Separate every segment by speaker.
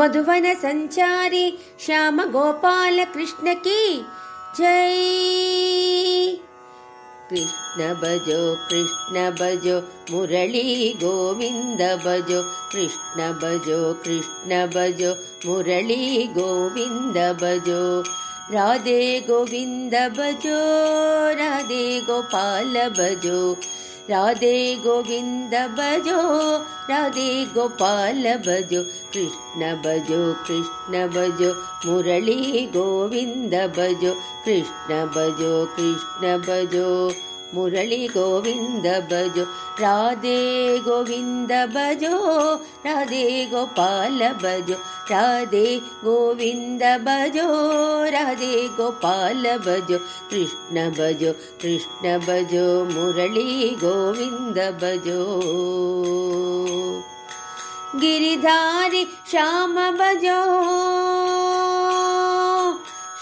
Speaker 1: मधुवन संचारी श्याम गोपाल कृष्ण की जय। कृष्ण भजो मुरली गोविंद भजो कृष्ण भजो मुरली गोविंद भजो। राधे गोविंद भजो राधे गोपाल भजो राधे गोविंद भजो राधे गोपाल भजो। कृष्ण भजो मुरली गोविंद भजो कृष्ण भजो मुरली गोविंद भजो। राधे गोविंद भजो राधे गोपाल भजो राधे गोविंद भजो राधे गोपाल भजो। कृष्ण भजो मुरली गोविंद भजो। गिरिधारी श्याम भजो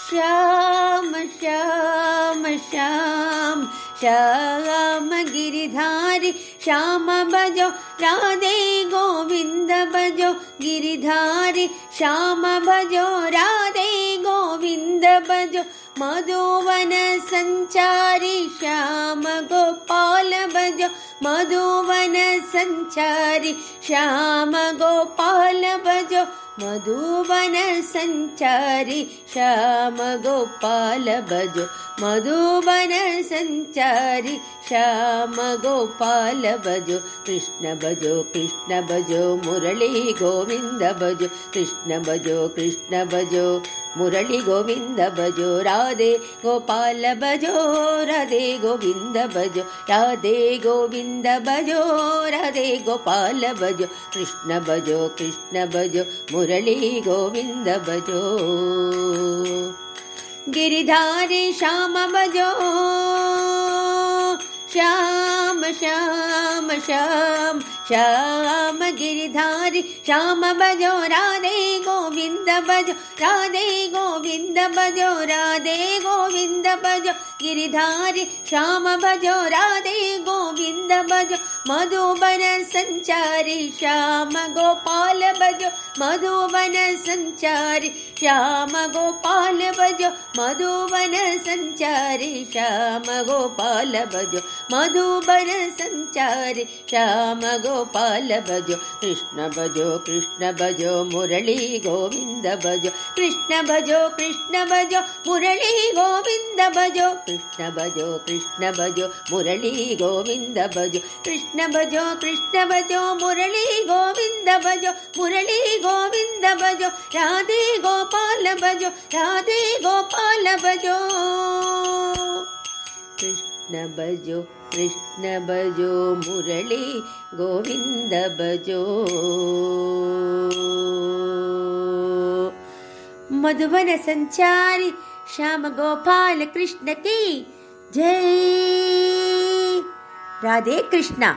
Speaker 1: श्याम श्याम श्याम श्याम गिरिधारी श्याम भजो राधे गोविंद भजो। गिरिधारी श्याम भजो राधे गोविंद भजो। मधुवन संचारी श्याम गोपाल भजो मधुवन संचारी श्याम गोपाल भजो। मधुवन संचारी श्याम गोपाल भजो मधुवन संचारी श्याम गोपाल भजो। कृष्ण भजो मुरली गोविंद भजो कृष्ण भजो मुरली गोविंद भजो। राधे गोपाल भजो राधे गोविंद भजो राधे गोविंद भजो राधे गोपाल भजो। कृष्ण भजो मुरली गोविंद भजो। गिरिधारी श्याम भजो श्याम श्याम श्याम श्याम गिरिधारी श्याम भजो राधे गोविंद भजो राधे गोविंद भजो राधे गोविंद भजो। गिरिधारी श्याम भजो राधे गोविंद भजो। मधुवन संचारी श्याम गोपाल भजो मधुवन संचारी श्याम गोपाल भजो मधुवन संचारी श्याम गोपाल भजो मधुवन संचारी श्याम गोपाल भजो। कृष्ण भजो मुरली गोविंद भजो कृष्ण भजो मुरली गोविंद भजो। कृष्ण भजो मुरली गोविंद भजो कृष्ण भजो मुरली गोविंद भजो मुरली गोविंद भजो। राधे गोपाल भजो कृष्ण भजो मुरली गोविंद भजो। मधुवन संचारी श्याम गोपाल कृष्ण की जय। राधे कृष्णा।